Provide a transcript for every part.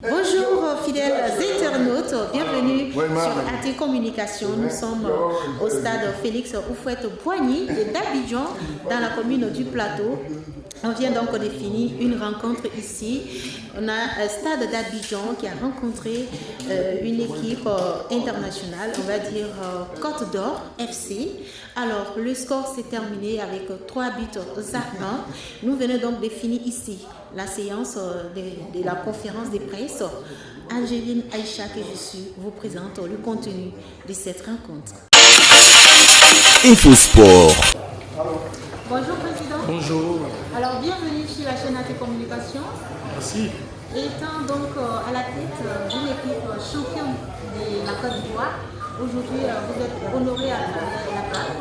Bonjour fidèles internautes, bienvenue sur AT Communication. Nous sommes au stade Félix Houphouët-Boigny d'Abidjan dans la commune du Plateau. On vient donc de finir une rencontre ici. On a un stade d'Abidjan qui a rencontré une équipe internationale, on va dire Côte d'Or FC. Alors le score s'est terminé avec 3 buts à 1. Nous venons donc de finir ici la séance de la conférence de presse. Angéline Aïcha que je suis vous présente le contenu de cette rencontre. Infosport. Bonjour Président. Bonjour. Alors bienvenue sur la chaîne AT Communication. Merci. Étant donc à la tête d'une équipe championne de la Côte d'Ivoire, aujourd'hui vous êtes honoré à la CAF.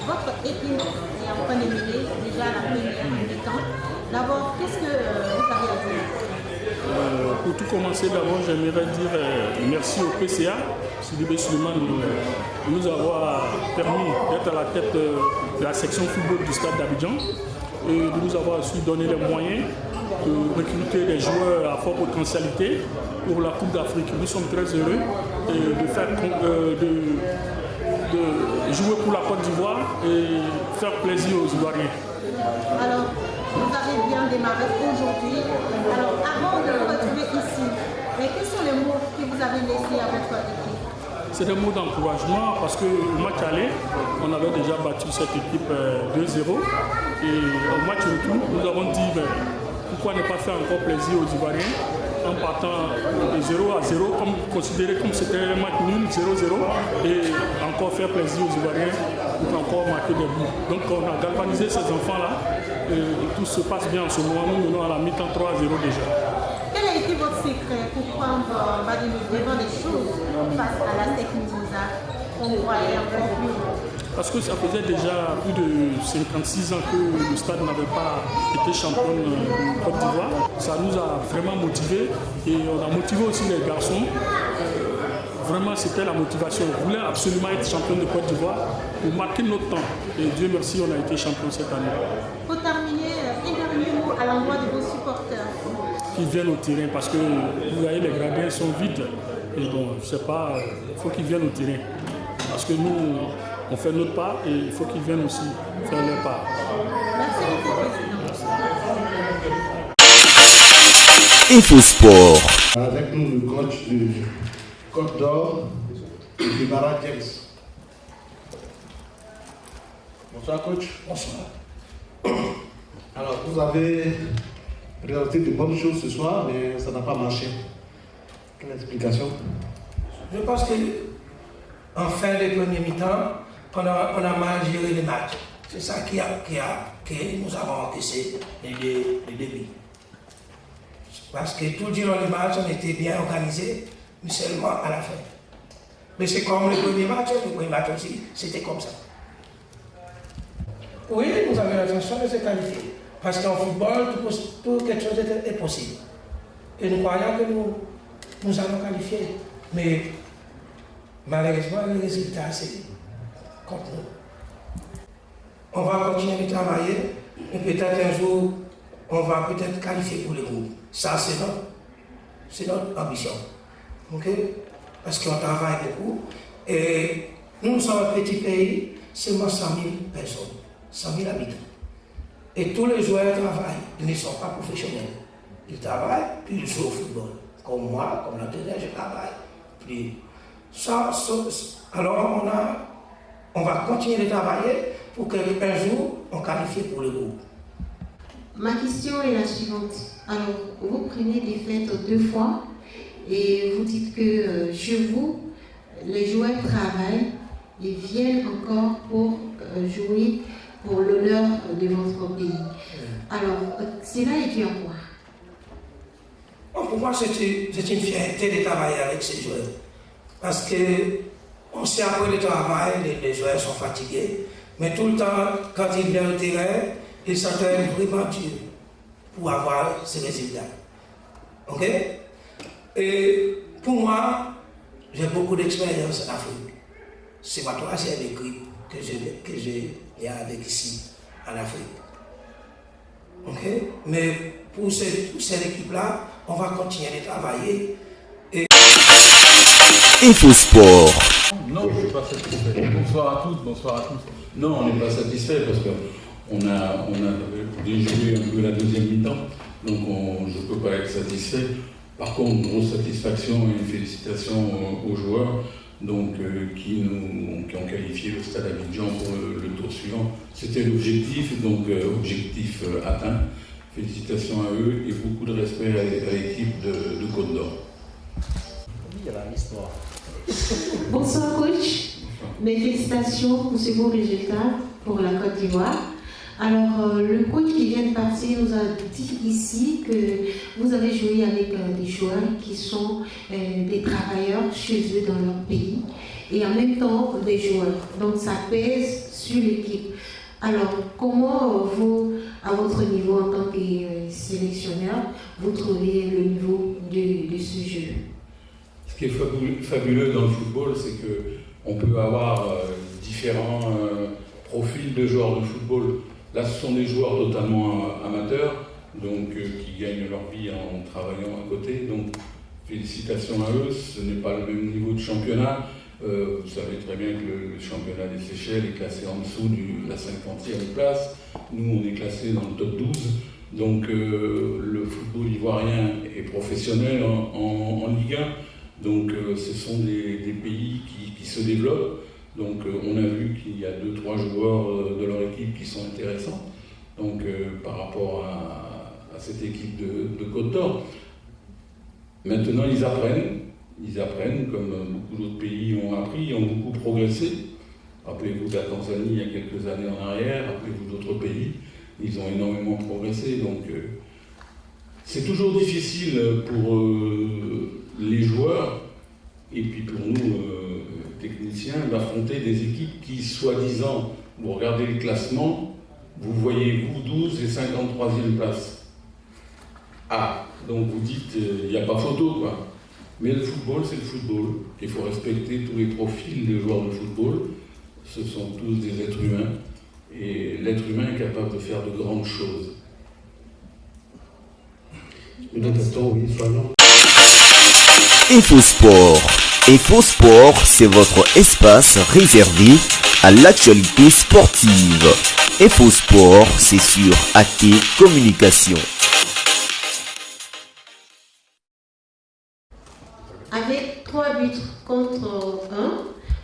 Votre équipe est en train de mener déjà la première mi-temps. D'abord, qu'est-ce que vous avez à dire? Pour tout commencer, d'abord, j'aimerais dire merci au PCA, Sidibé Suleiman, de nous avoir permis d'être à la tête de la section football du stade d'Abidjan et de nous avoir su donner les moyens de recruter des joueurs à forte potentialité pour la Coupe d'Afrique. Nous sommes très heureux de jouer pour la Côte d'Ivoire et faire plaisir aux Ivoiriens. Alors, vous avez bien démarré aujourd'hui. Alors, avant de retrouver ici, quels sont les mots que vous avez laissés à votre équipe? C'est des mots d'encouragement parce que au match aller, on avait déjà battu cette équipe 2-0. Et au match retour, nous avons dit pourquoi ne pas faire encore plaisir aux Ivoiriens en partant de 0-0, considéré comme c'était un match nul, 0-0, et encore faire plaisir aux Ivoiriens pour encore marquer des buts. Donc on a galvanisé ces enfants-là et tout se passe bien en ce moment. Nous menons à la mi-temps 3-0 déjà. Quel a été votre secret pour prendre devant des choses face à la technique qu'on croyait encore plus? Parce que ça faisait déjà plus de 56 ans que le stade n'avait pas été champion de Côte d'Ivoire. Ça nous a vraiment motivés et on a motivé aussi les garçons. Vraiment, c'était la motivation. On voulait absolument être champion de Côte d'Ivoire pour marquer notre temps. Et Dieu merci, on a été champion cette année. Pour terminer, un dernier mot à l'endroit de vos supporters. Qu'ils viennent au terrain parce que vous voyez, les gradins sont vides. Et bon, je sais pas, il faut qu'ils viennent au terrain. Parce que nous, on fait notre part et il faut qu'ils viennent aussi faire leur part. Merci beaucoup, Président. Infosport. Avec nous, le coach du Côte d'Or, Ibarra James. Bonsoir, coach. Bonsoir. Alors, vous avez présenté de bonnes choses ce soir, mais ça n'a pas marché. Quelle explication? Je pense qu'en fin de premier mi-temps, on a mal géré les matchs. C'est ça que nous avons encaissé les débuts. Parce que tout durant le match, on était bien organisé, mais seulement à la fin. Mais c'est comme le premier match aussi, c'était comme ça. Oui, nous avons l'intention de se qualifier. Parce qu'en football, tout quelque chose est possible. Et nous croyons que nous allons qualifier. Mais malheureusement, le résultat, c'est contre nous. On va continuer de travailler et peut-être un jour, on va peut-être qualifier pour le groupe. Ça, c'est notre ambition. Okay? Parce qu'on travaille beaucoup. Et nous sommes un petit pays, seulement 100 000 personnes, 100 000 habitants. Et tous les joueurs travaillent. Ils ne sont pas professionnels. Ils travaillent, puis ils jouent au football. Comme moi, comme l'entraîneur, je travaille. Puis alors on va continuer de travailler pour qu'un jour, on qualifie pour le groupe. Ma question est la suivante. Alors, vous prenez des fêtes 2 fois et vous dites que chez vous, les joueurs travaillent et viennent encore pour jouer pour l'honneur de votre pays. Alors, cela est dû à quoi? Bon, pour moi, c'est une fierté de travailler avec ces joueurs. Parce qu'on sait après le travail, les joueurs sont fatigués. Mais tout le temps, quand ils viennent au terrain, ils s'entraînent vraiment dur pour avoir ces résultats. Ok? Et pour moi, j'ai beaucoup d'expérience en Afrique. C'est ma 3e équipe que j'ai avec ici, en Afrique. Ok? Mais pour cette équipe-là, on va continuer de travailler. InfoSport. Non, je ne suis pas satisfait. Bonsoir à toutes, bonsoir à tous. Non, on n'est pas satisfait parce qu'on a déjoué un peu la deuxième mi-temps, donc je ne peux pas être satisfait. Par contre, grosse satisfaction et une félicitation aux joueurs donc, qui ont qualifié le Stade Abidjan pour le tour suivant. C'était l'objectif, donc objectif atteint. Félicitations à eux et beaucoup de respect à l'équipe de Côte d'Or. Il y a l'histoire. Bonsoir coach, mes félicitations pour ce beau résultat pour la Côte d'Ivoire. Alors le coach qui vient de partir nous a dit ici que vous avez joué avec des joueurs qui sont des travailleurs chez eux dans leur pays et en même temps des joueurs. Donc ça pèse sur l'équipe. Alors comment vous, à votre niveau en tant que sélectionneur, vous trouvez le niveau de ce jeu? Ce qui est fabuleux dans le football, c'est qu'on peut avoir différents profils de joueurs de football. Là, ce sont des joueurs totalement amateurs, donc qui gagnent leur vie en travaillant à côté. Donc, félicitations à eux. Ce n'est pas le même niveau de championnat. Vous savez très bien que le championnat des Seychelles est classé en dessous de la 50e place. Nous, on est classé dans le top 12. Donc, le football ivoirien est professionnel en Ligue 1. Donc, ce sont des pays qui se développent. Donc on a vu qu'il y a 2-3 joueurs de leur équipe qui sont intéressants donc, par rapport à cette équipe de Côte d'Or. Maintenant ils apprennent comme beaucoup d'autres pays ont appris, ont beaucoup progressé. Rappelez-vous de la Tanzanie il y a quelques années en arrière, rappelez-vous d'autres pays, ils ont énormément progressé. Donc c'est toujours difficile pour les joueurs et puis pour nous techniciens d'affronter des équipes qui, soi-disant, vous regardez le classement, vous voyez vous 12 et 53e place. Ah, donc vous dites, il n'y a pas photo, quoi. Mais le football, c'est le football. Il faut respecter tous les profils des joueurs de football. Ce sont tous des êtres humains. Et l'être humain est capable de faire de grandes choses. InfoSport. InfoSport, c'est votre espace réservé à l'actualité sportive. InfoSport, c'est sur AT Communication. Avec 3 buts contre 1,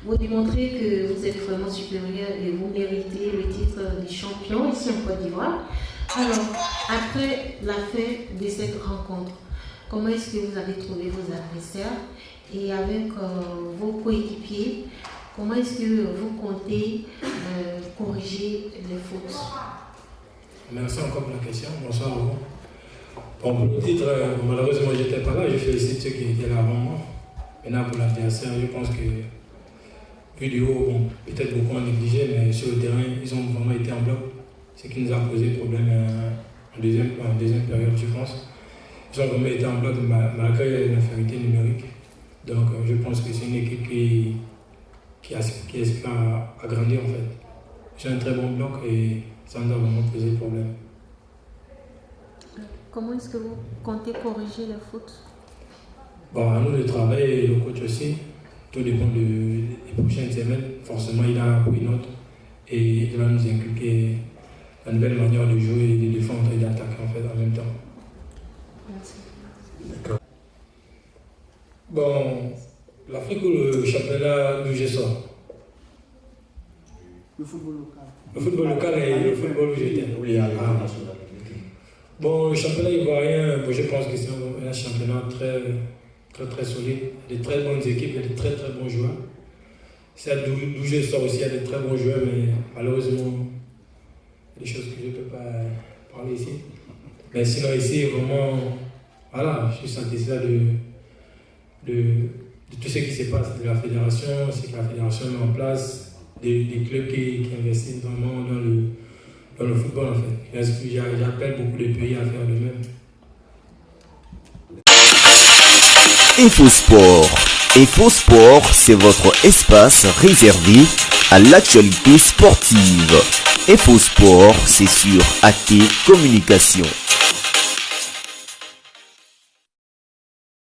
vous démontrez que vous êtes vraiment supérieur et vous méritez le titre de champion ici en Côte d'Ivoire. Alors, après la fin de cette rencontre, comment est-ce que vous avez trouvé vos adversaires et avec vos coéquipiers, comment est-ce que vous comptez corriger les fautes? Merci encore pour la question. Bonsoir à vous. Bon, pour le titre, malheureusement, je n'étais pas là. Je félicite ceux qui étaient là avant moi. Maintenant, pour l'adversaire, je pense que, vu du haut, bon, peut-être beaucoup ont négligé, mais sur le terrain, ils ont vraiment été en bloc. Ce qui nous a posé problème en deuxième période, je pense. Ils ont vraiment été en bloc malgré l'infériorité numérique. Donc, je pense que c'est une équipe qui espère agrandir, en fait. J'ai un très bon bloc et ça nous a vraiment posé problème. Comment est-ce que vous comptez corriger les fautes? Bon, à nous de travailler et le coach aussi. Tout dépend des prochaines semaines. Forcément, il a appris une autre et il va nous inculquer la nouvelle manière de jouer, de défendre et d'attaquer en fait en même temps. Merci. D'accord. Bon, l'Afrique ou le championnat d'où je sors? Le football local. Le football local et le football où j'étais. Oui, à l'international. Bon, le championnat ivoirien, bon, je pense que c'est un championnat très solide. Il y a de très bonnes équipes, il y a de très bons joueurs. C'est d'où je sors aussi, il y a de très bons joueurs, mais malheureusement, il y a des choses que je ne peux pas parler ici. Mais sinon, ici, vraiment, voilà, je suis satisfait de tout ce qui se passe de la fédération, ce que la fédération met en place, des clubs qui investissent vraiment dans le football en fait. J'appelle beaucoup de pays à faire de même. InfoSport. InfoSport, c'est votre espace réservé à l'actualité sportive. InfoSport, c'est sur AT Communication.